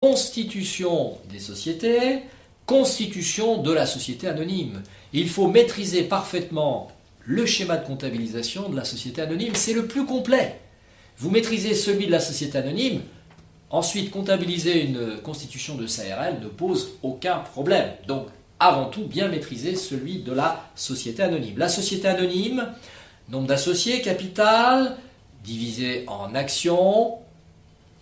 constitution des sociétés, constitution de la société anonyme. Il faut maîtriser parfaitement le schéma de comptabilisation de la société anonyme, c'est le plus complet. Vous maîtrisez celui de la société anonyme, ensuite comptabiliser une constitution de SARL ne pose aucun problème. Donc avant tout, bien maîtriser celui de la société anonyme. La société anonyme, nombre d'associés, capital, divisé en actions,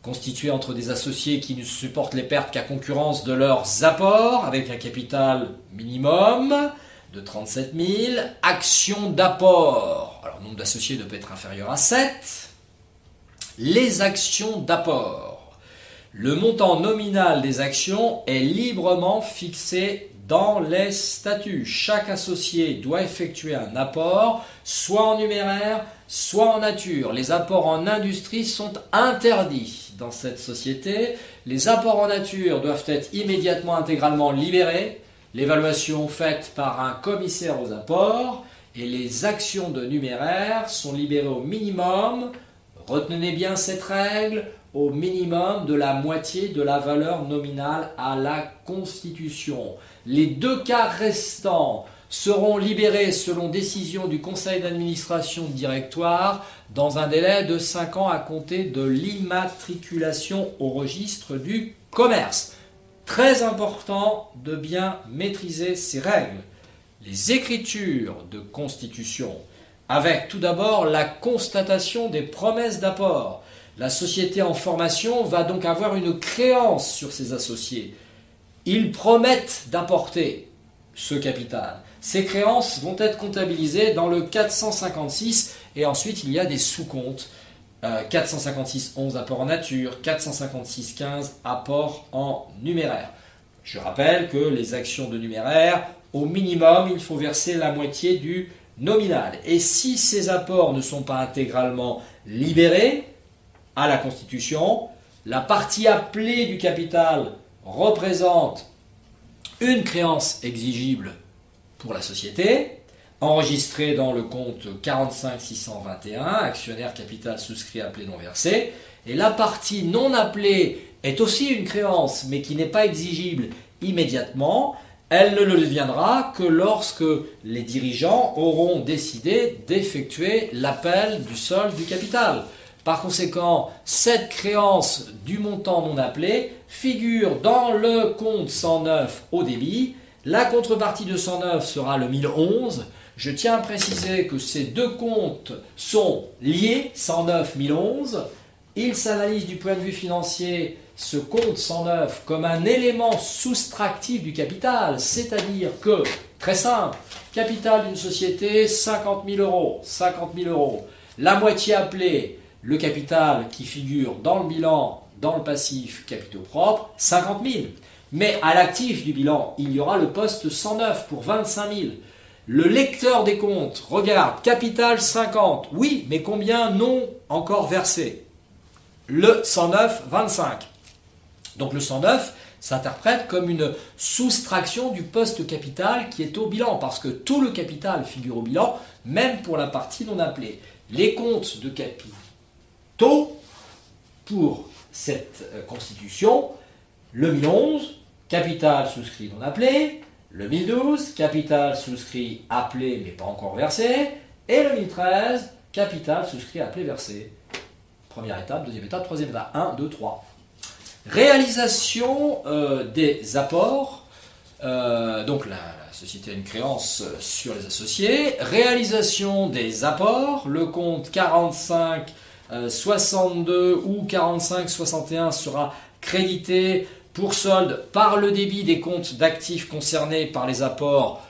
constitué entre des associés qui ne supportent les pertes qu'à concurrence de leurs apports, avec un capital minimum de 37 000, actions d'apport. Alors, le nombre d'associés ne peut être inférieur à 7. Les actions d'apport. Le montant nominal des actions est librement fixé dans les statuts. Chaque associé doit effectuer un apport, soit en numéraire, soit en nature. Les apports en industrie sont interdits dans cette société. Les apports en nature doivent être immédiatement intégralement libérés. L'évaluation faite par un commissaire aux apports et les actions de numéraire sont libérées au minimum, retenez bien cette règle, au minimum de la moitié de la valeur nominale à la constitution. Les deux cas restants seront libérés selon décision du conseil d'administration directoire dans un délai de 5 ans à compter de l'immatriculation au registre du commerce. Très important de bien maîtriser ces règles. Les écritures de constitution, avec tout d'abord la constatation des promesses d'apport. La société en formation va donc avoir une créance sur ses associés. Ils promettent d'apporter ce capital. Ces créances vont être comptabilisées dans le 456 et ensuite il y a des sous-comptes. 456.11 apport en nature, 456.15 apport en numéraire. Je rappelle que les actions de numéraire, au minimum, il faut verser la moitié du nominal. Et si ces apports ne sont pas intégralement libérés à la constitution, la partie appelée du capital représente une créance exigible pour la société, enregistrée dans le compte 45621, actionnaire capital souscrit appelé non versé, et la partie non appelée est aussi une créance, mais qui n'est pas exigible immédiatement. Elle ne le deviendra que lorsque les dirigeants auront décidé d'effectuer l'appel du solde du capital. Par conséquent, cette créance du montant non appelé figure dans le compte 109 au débit. La contrepartie de 109 sera le 1011. Je tiens à préciser que ces deux comptes sont liés, 109, 1011. Ils s'analysent du point de vue financier, ce compte 109, comme un élément soustractif du capital, c'est-à-dire que, très simple, capital d'une société, 50 000 euros, 50 000 euros. La moitié appelée, le capital qui figure dans le bilan, dans le passif capitaux propres, 50 000. Mais à l'actif du bilan, il y aura le poste 109 pour 25 000. Le lecteur des comptes regarde capital 50. Oui, mais combien non encore versé? Le 109, 25. Donc le 109 s'interprète comme une soustraction du poste capital qui est au bilan, parce que tout le capital figure au bilan, même pour la partie non appelée. Les comptes de capitaux pour cette constitution, le 1011, capital souscrit non appelé, le 1012, capital souscrit appelé mais pas encore versé, et le 1013, capital souscrit appelé versé. Première étape, deuxième étape, troisième étape, 1, 2, 3. Réalisation des apports, donc la société a une créance sur les associés. Réalisation des apports, le compte 45, 62 ou 45, 61 sera crédité pour solde par le débit des comptes d'actifs concernés par les apports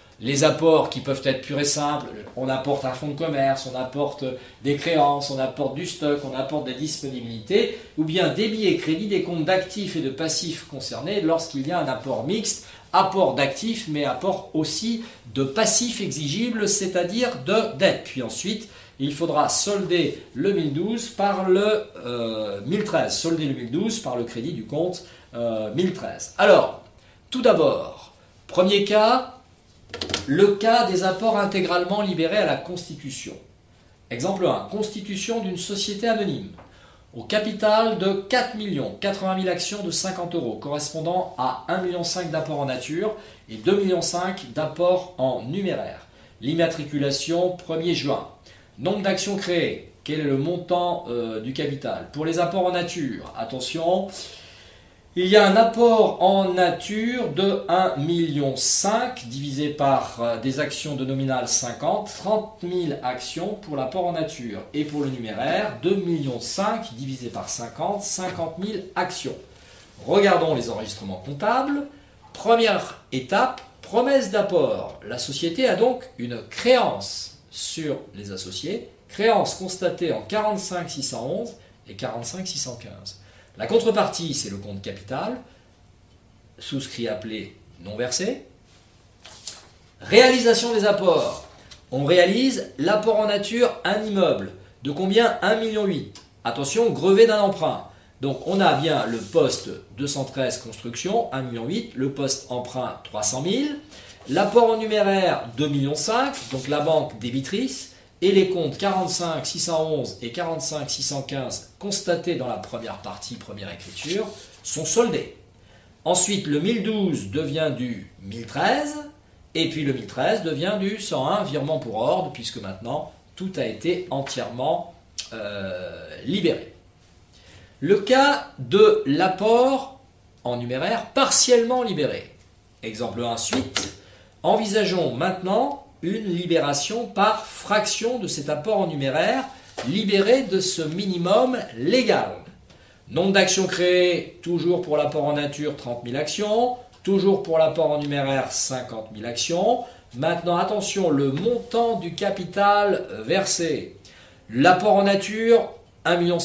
qui peuvent être purs et simples. On apporte un fonds de commerce, on apporte des créances, on apporte du stock, on apporte des disponibilités, ou bien débit et crédit des comptes d'actifs et de passifs concernés lorsqu'il y a un apport mixte, apport d'actifs mais apport aussi de passifs exigibles, c'est-à-dire de dettes. Puis ensuite, il faudra solder le 1012 par le 1013, solder le 1012 par le crédit du compte 1013. Alors, tout d'abord, premier cas, le cas des apports intégralement libérés à la Constitution. Exemple 1, constitution d'une société anonyme. au capital de 4 millions, 80 000 actions de 50 euros, correspondant à 1,5 million d'apport en nature et 2,5 millions d'apport en numéraire. L'immatriculation 1er juin. Nombre d'actions créées. Quel est le montant du capital? Pour les apports en nature, attention, il y a un apport en nature de 1,5 million divisé par des actions de nominal 50, 30 000 actions pour l'apport en nature. Et pour le numéraire, 2,5 millions divisé par 50, 50 000 actions. Regardons les enregistrements comptables. Première étape, promesse d'apport. La société a donc une créance sur les associés, créance constatée en 45 611 et 45 615. La contrepartie, c'est le compte capital, souscrit appelé non versé. Réalisation des apports. On réalise l'apport en nature, un immeuble. De combien? 1,8 million. Attention, grevé d'un emprunt. Donc on a bien le poste 213 construction, 1,8 million, le poste emprunt 300 000, l'apport en numéraire 2,5 millions, donc la banque débitrice, et les comptes 45 611 et 45 615 constatés dans la première partie, première écriture, sont soldés. Ensuite, le 1012 devient du 1013, et puis le 1013 devient du 101, virement pour ordre, puisque maintenant tout a été entièrement libéré. Le cas de l'apport en numéraire partiellement libéré. Exemple 1 suite. Envisageons maintenant une libération par fraction de cet apport en numéraire, libéré de ce minimum légal. Nombre d'actions créées, toujours pour l'apport en nature, 30 000 actions, toujours pour l'apport en numéraire, 50 000 actions. Maintenant, attention, le montant du capital versé. L'apport en nature, 1,5 million,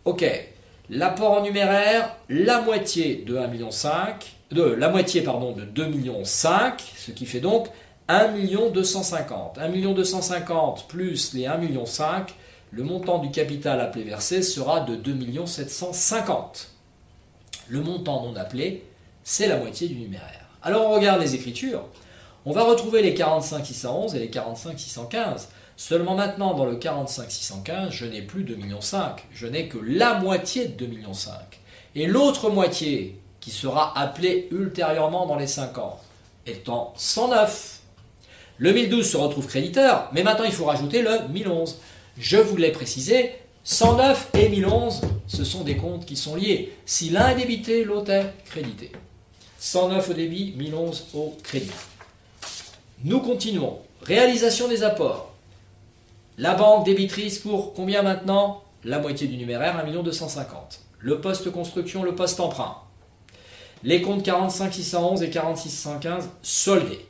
ok. L'apport en numéraire, la moitié de 1,5 million, la moitié pardon, de 2,5 millions, ce qui fait donc 1,250 million. 1,250 million plus les 1,5 million, le montant du capital appelé versé sera de 2,750 millions. Le montant non appelé, c'est la moitié du numéraire. Alors on regarde les écritures. On va retrouver les 45 611 et les 45 615. Seulement maintenant, dans le 45 615, je n'ai plus 2,5 millions, je n'ai que la moitié de 2,5 millions. Et l'autre moitié, qui sera appelée ultérieurement dans les 5 ans, étant 109. Le 1012 se retrouve créditeur, mais maintenant il faut rajouter le 1011. Je vous l'ai précisé, 109 et 1011, ce sont des comptes qui sont liés. Si l'un est débité, l'autre est crédité. 109 au débit, 1011 au crédit. Nous continuons. Réalisation des apports. La banque débitrice pour combien maintenant? La moitié du numéraire, 1,250 million. Le poste construction, le poste emprunt. Les comptes 45 611 et 46 615 soldés.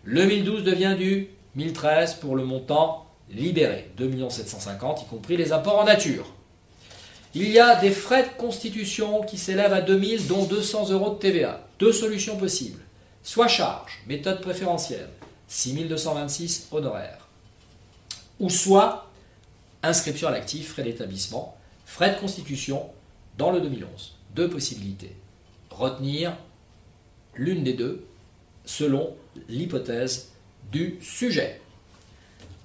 Le 1012 devient du 1013 pour le montant libéré, 2,750 millions, y compris les apports en nature. Il y a des frais de constitution qui s'élèvent à 2000, dont 200 euros de TVA. Deux solutions possibles. Soit charge, méthode préférentielle, 6226 honoraires. Ou soit inscription à l'actif, frais d'établissement, frais de constitution dans le 2011. Deux possibilités. Retenir l'une des deux selon l'hypothèse du sujet.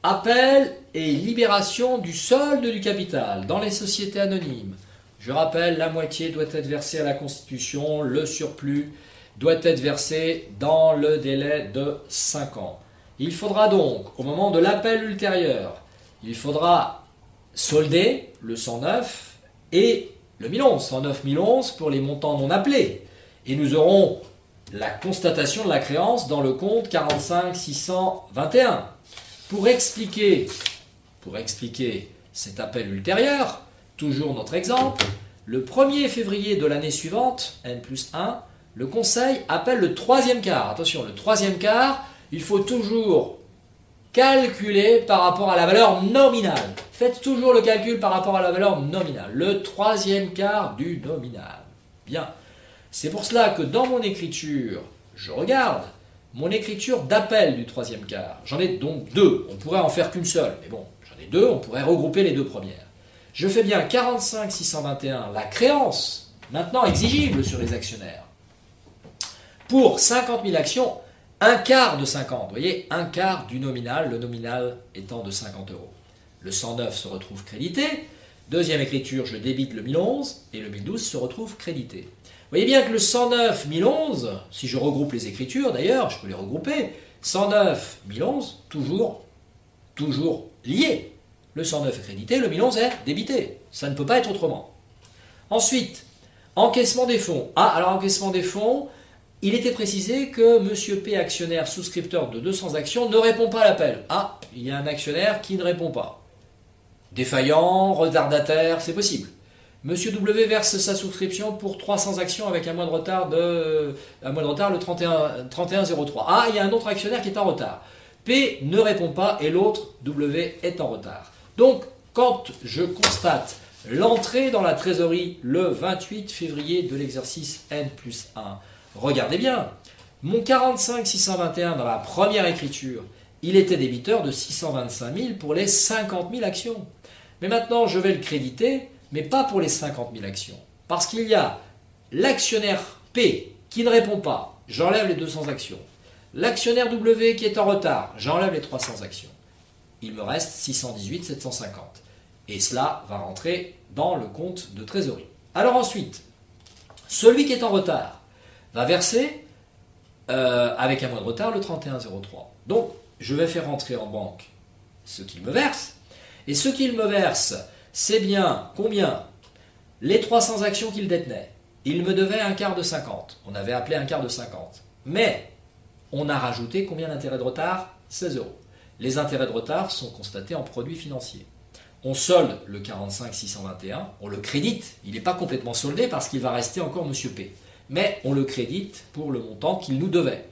Appel et libération du solde du capital dans les sociétés anonymes. Je rappelle, la moitié doit être versée à la Constitution, le surplus doit être versé dans le délai de 5 ans. Il faudra donc, au moment de l'appel ultérieur, il faudra solder le 109 et le 1011, 109 1011 pour les montants non appelés. Et nous aurons la constatation de la créance dans le compte 45 621. Pour expliquer cet appel ultérieur, toujours notre exemple, le 1er février de l'année suivante, N+1, le Conseil appelle le troisième quart. Attention, le troisième quart, il faut toujours calculer par rapport à la valeur nominale. Faites toujours le calcul par rapport à la valeur nominale. Le troisième quart du nominal. Bien. C'est pour cela que dans mon écriture, je regarde mon écriture d'appel du troisième quart. J'en ai donc deux. On pourrait en faire qu'une seule. Mais bon, j'en ai deux, on pourrait regrouper les deux premières. Je fais bien 45 621, la créance, maintenant exigible sur les actionnaires. Pour 50 000 actions, un quart de 50. Vous voyez, un quart du nominal, le nominal étant de 50 euros. Le 109 se retrouve crédité. Deuxième écriture, je débite le 1011 et le 1012 se retrouve crédité. Vous voyez bien que le 109 1011, si je regroupe les écritures d'ailleurs, je peux les regrouper, 109 1011, toujours lié. Le 109 est crédité, le 1011 est débité. Ça ne peut pas être autrement. Ensuite, encaissement des fonds. Ah, alors encaissement des fonds, il était précisé que M. P, actionnaire souscripteur de 200 actions, ne répond pas à l'appel. Ah, il y a un actionnaire qui ne répond pas. Défaillant, retardataire, c'est possible. Monsieur W verse sa souscription pour 300 actions avec un mois de retard, le 31-03. Ah, il y a un autre actionnaire qui est en retard. P ne répond pas et l'autre, W, est en retard. Donc, quand je constate l'entrée dans la trésorerie le 28 février de l'exercice N+1, regardez bien, mon 45 621 dans la première écriture, il était débiteur de 625 000 pour les 50 000 actions. Mais maintenant, je vais le créditer, mais pas pour les 50 000 actions. Parce qu'il y a l'actionnaire P qui ne répond pas, j'enlève les 200 actions. L'actionnaire W qui est en retard, j'enlève les 300 actions. Il me reste 618 750. Et cela va rentrer dans le compte de trésorerie. Alors ensuite, celui qui est en retard va verser avec un mois de retard le 31-03. Donc, je vais faire rentrer en banque ce qu'il me verse. Et ce qu'il me verse, c'est bien combien? Les 300 actions qu'il détenait. Il me devait un quart de 50. On avait appelé un quart de 50. Mais on a rajouté combien d'intérêts de retard? 16 euros. Les intérêts de retard sont constatés en produits financiers. On solde le 45 621, on le crédite. Il n'est pas complètement soldé parce qu'il va rester encore Monsieur P. Mais on le crédite pour le montant qu'il nous devait.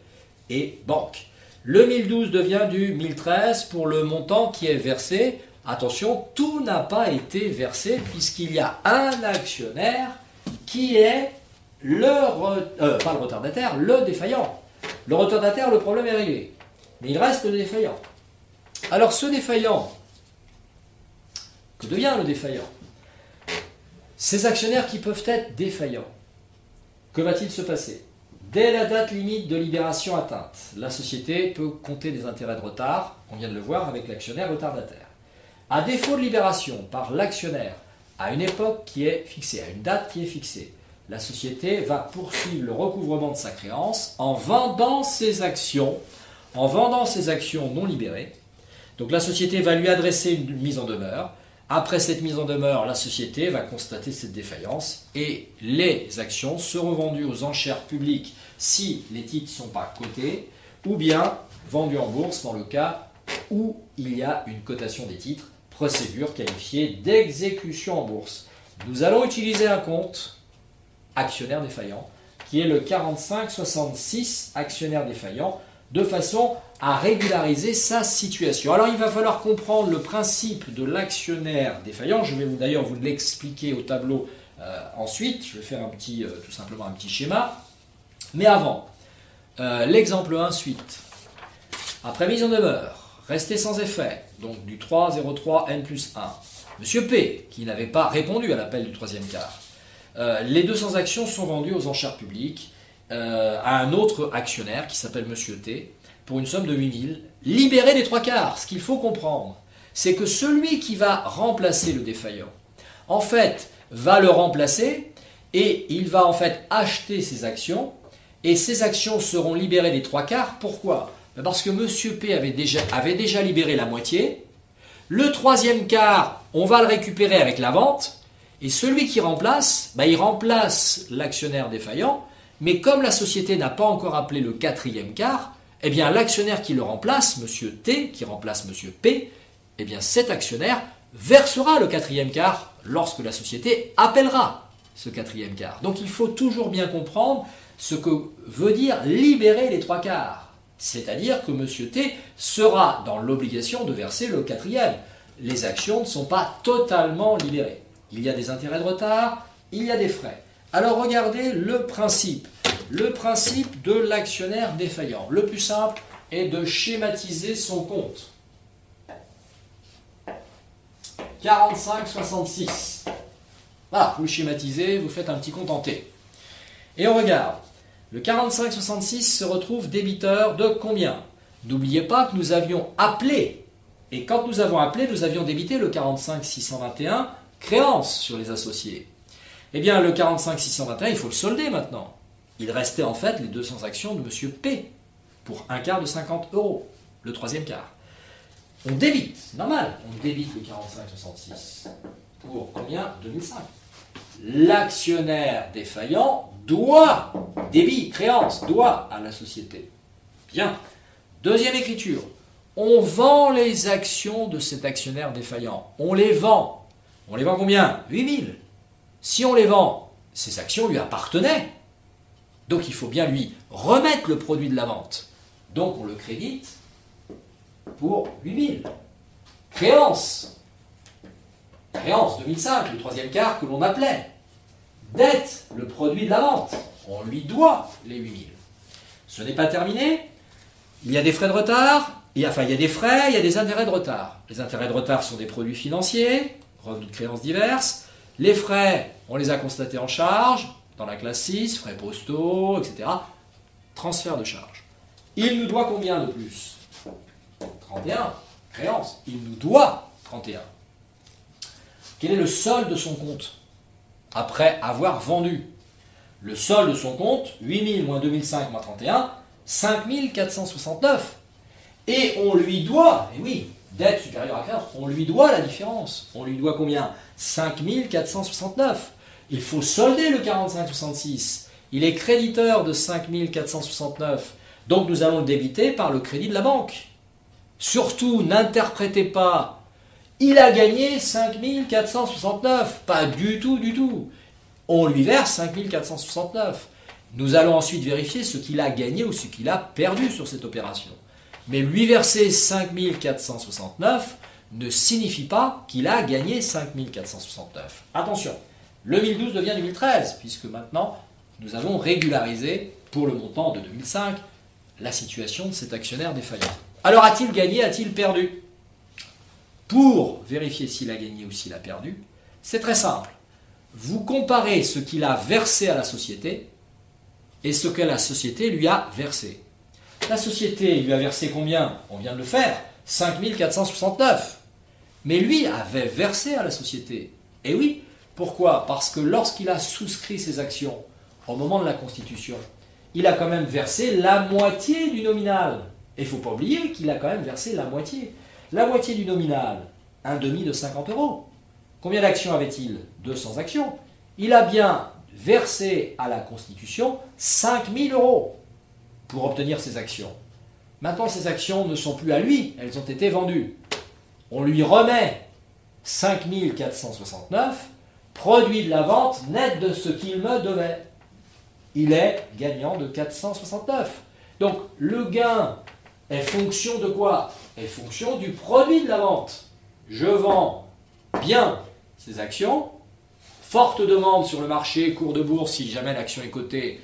Et banque. Le 1012 devient du 1013 pour le montant qui est versé. Attention, tout n'a pas été versé puisqu'il y a un actionnaire qui est pas le retardataire, le défaillant. Le retardataire, le problème est réglé. Mais il reste le défaillant. Alors ce défaillant, que devient le défaillant? Ces actionnaires qui peuvent être défaillants, que va-t-il se passer? Dès la date limite de libération atteinte, la société peut compter des intérêts de retard, on vient de le voir avec l'actionnaire retardataire. À défaut de libération par l'actionnaire à une époque qui est fixée, à une date qui est fixée, la société va poursuivre le recouvrement de sa créance en vendant ses actions non libérées. Donc la société va lui adresser une mise en demeure. Après cette mise en demeure, la société va constater cette défaillance et les actions seront vendues aux enchères publiques si les titres ne sont pas cotés ou bien vendues en bourse dans le cas où il y a une cotation des titres, procédure qualifiée d'exécution en bourse. Nous allons utiliser un compte actionnaire défaillant qui est le 4566 actionnaire défaillant de façon à régulariser sa situation. Alors il va falloir comprendre le principe de l'actionnaire défaillant. Je vais d'ailleurs vous l'expliquer au tableau ensuite. Je vais faire tout simplement un petit schéma. Mais avant, l'exemple 1 suite. Après mise en demeure, resté sans effet, donc du 303 N+1. Monsieur P, qui n'avait pas répondu à l'appel du troisième quart. Les 200 actions sont vendues aux enchères publiques à un autre actionnaire qui s'appelle Monsieur T pour une somme de 8000, libéré des trois quarts. Ce qu'il faut comprendre, c'est que celui qui va remplacer le défaillant, en fait, va le remplacer et il va en fait acheter ses actions et ces actions seront libérées des trois quarts. Pourquoi? Parce que Monsieur P avait déjà libéré la moitié. Le troisième quart, on va le récupérer avec la vente. Et celui qui remplace, il remplace l'actionnaire défaillant. Mais comme la société n'a pas encore appelé le quatrième quart, eh bien l'actionnaire qui le remplace, Monsieur T, qui remplace Monsieur P, eh bien cet actionnaire versera le quatrième quart lorsque la société appellera ce quatrième quart. Donc il faut toujours bien comprendre ce que veut dire libérer les trois quarts. C'est-à-dire que Monsieur T sera dans l'obligation de verser le quatrième. Les actions ne sont pas totalement libérées. Il y a des intérêts de retard, il y a des frais. Alors regardez le principe de l'actionnaire défaillant. Le plus simple est de schématiser son compte. 4566. Voilà, vous le schématisez, vous faites un petit compte en T. Et on regarde. Le 4566 se retrouve débiteur de combien? N'oubliez pas que nous avions appelé. Et quand nous avons appelé, nous avions débité le 45 621 créance sur les associés. Eh bien, le 45 621, il faut le solder maintenant. Il restait en fait les 200 actions de M. P pour un quart de 50 €, le troisième quart. On débite, c'est normal, on débite le 45,66 pour combien? 2005. L'actionnaire défaillant doit, débit, créance, doit à la société. Bien. Deuxième écriture, on vend les actions de cet actionnaire défaillant. On les vend. On les vend combien? 8000. Si on les vend, ces actions lui appartenaient. Donc il faut bien lui remettre le produit de la vente. Donc on le crédite pour 8000. Créance. Créance 2005, le troisième quart que l'on appelait. Dette, le produit de la vente. On lui doit les 8000. Ce n'est pas terminé. Il y a des frais de retard. Il y a des frais, il y a des intérêts de retard. Les intérêts de retard sont des produits financiers, revenus de créances diverses. Les frais, on les a constatés en charge, dans la classe 6, frais postaux, etc. Transfert de charge. Il nous doit combien de plus? 31, créance. Il nous doit 31. Quel est le solde de son compte après avoir vendu? Le solde de son compte, 8000 moins 2005 moins 31, 5469. Et on lui doit, et oui, dette supérieure à créance, on lui doit la différence. On lui doit combien? 5469. Il faut solder le 45,66. Il est créditeur de 5469. Donc nous allons le débiter par le crédit de la banque. Surtout, n'interprétez pas, il a gagné 5469. Pas du tout, du tout. On lui verse 5469. Nous allons ensuite vérifier ce qu'il a gagné ou ce qu'il a perdu sur cette opération. Mais lui verser 5469 ne signifie pas qu'il a gagné 5469. Attention, le 1012 devient 2013, puisque maintenant, nous avons régularisé, pour le montant de 2005, la situation de cet actionnaire défaillant. Alors, a-t-il gagné, a-t-il perdu? Pour vérifier s'il a gagné ou s'il a perdu, c'est très simple. Vous comparez ce qu'il a versé à la société et ce que la société lui a versé. La société lui a versé combien? On vient de le faire, 5469. Mais lui avait versé à la société. Et oui, pourquoi? Parce que lorsqu'il a souscrit ses actions au moment de la Constitution, il a quand même versé la moitié du nominal. Et il ne faut pas oublier qu'il a quand même versé la moitié. La moitié du nominal, un demi de 50 €. Combien d'actions avait-il? 200 actions. Il a bien versé à la Constitution 5000 € pour obtenir ces actions. Maintenant, ces actions ne sont plus à lui, elles ont été vendues. On lui remet 5469, produit de la vente net de ce qu'il me devait. Il est gagnant de 469. Donc, le gain est fonction de quoi? Est fonction du produit de la vente. Je vends bien ces actions, forte demande sur le marché, cours de bourse, si jamais l'action est cotée,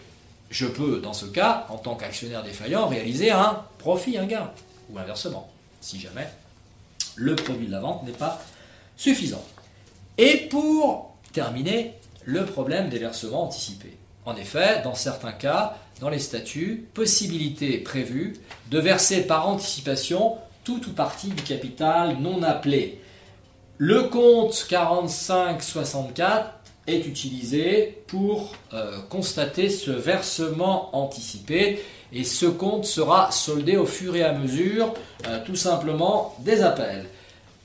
je peux, dans ce cas, en tant qu'actionnaire défaillant, réaliser un profit, un gain, ou inversement, si jamais le produit de la vente n'est pas suffisant. Et pour terminer, le problème des versements anticipés. En effet, dans certains cas, dans les statuts, possibilité prévue de verser par anticipation tout ou partie du capital non appelé. Le compte 4564 est utilisé pour constater ce versement anticipé et ce compte sera soldé au fur et à mesure tout simplement des appels.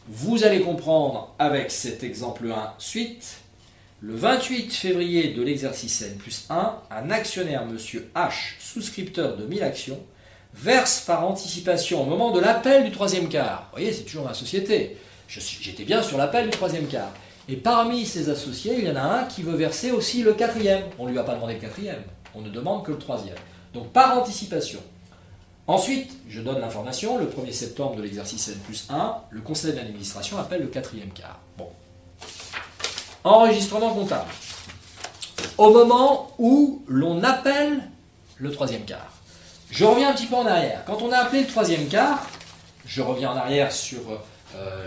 Vous allez comprendre avec cet exemple 1 suite. Le 28 février de l'exercice N+1, un actionnaire, M. H, souscripteur de 1000 actions, verse par anticipation au moment de l'appel du troisième quart. Vous voyez, c'est toujours ma société. J'étais bien sur l'appel du troisième quart. Et parmi ses associés, il y en a un qui veut verser aussi le quatrième. On ne lui a pas demandé le quatrième, on ne demande que le troisième. Donc par anticipation. Ensuite, je donne l'information, le 1er septembre de l'exercice N+1, le conseil d'administration appelle le quatrième quart. Bon. Enregistrement comptable. Au moment où l'on appelle le troisième quart. Je reviens un petit peu en arrière. Quand on a appelé le troisième quart, je reviens en arrière sur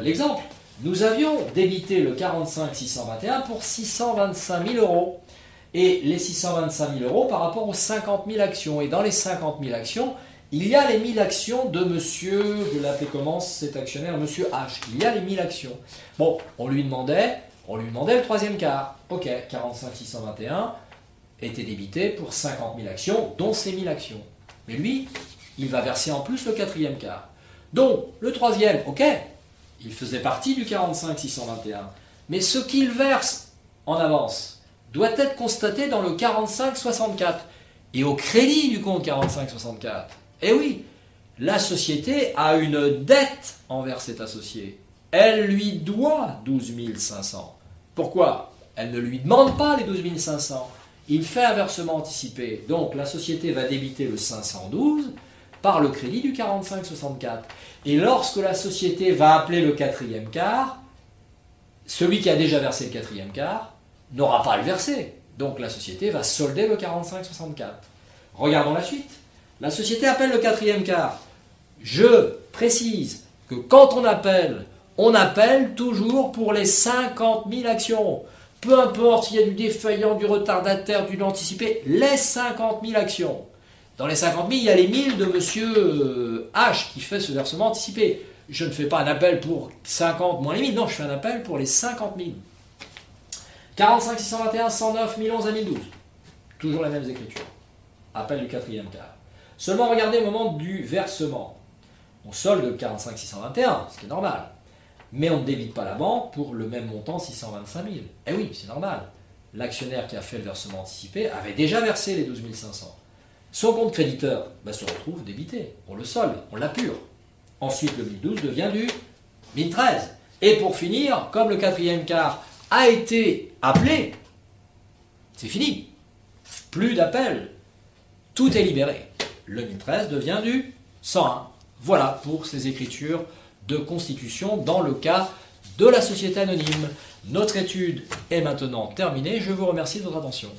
l'exemple, nous avions débité le 45 621 pour 625 000 €. Et les 625 000 € par rapport aux 50 000 actions. Et dans les 50 000 actions, il y a les 1000 actions de monsieur, je l'appelais comment cet actionnaire, monsieur H. Il y a les 1000 actions. Bon, on lui demandait On lui demandait le troisième quart. Ok, 45 621 était débité pour 50 000 actions, dont ces 1000 actions. Mais lui, il va verser en plus le quatrième quart. Donc, le troisième, ok, il faisait partie du 45 621. Mais ce qu'il verse en avance doit être constaté dans le 45 64 et au crédit du compte 45 64. Eh oui, la société a une dette envers cet associé. Elle lui doit 12 500. Pourquoi? Elle ne lui demande pas les 12 500. Il fait un versement anticipé. Donc la société va débiter le 512 par le crédit du 45-64. Et lorsque la société va appeler le quatrième quart, celui qui a déjà versé le quatrième quart n'aura pas à le verser. Donc la société va solder le 45-64. Regardons la suite. La société appelle le quatrième quart. Je précise que quand on appelle toujours pour les 50 000 actions. Peu importe s'il y a du défaillant, du retardataire, du anticipé, les 50 000 actions. Dans les 50 000, il y a les 1000 de monsieur H qui fait ce versement anticipé. Je ne fais pas un appel pour 50 moins les 1000, non, je fais un appel pour les 50 000. 45 621, 109, 1011 à 1012. Toujours les mêmes écritures. Appel du quatrième quart. Seulement regardez au moment du versement. On solde le 45 621, ce qui est normal. Mais on ne débite pas la banque pour le même montant, 625 000. Eh oui, c'est normal. L'actionnaire qui a fait le versement anticipé avait déjà versé les 12 500. Son compte créditeur se retrouve débité. On le solde, on l'apure. Ensuite, le 1012 devient du 1013. Et pour finir, comme le quatrième quart a été appelé, c'est fini. Plus d'appel. Tout est libéré. Le 1013 devient du 101. Voilà pour ces écritures de constitution dans le cas de la société anonyme. Notre étude est maintenant terminée. Je vous remercie de votre attention.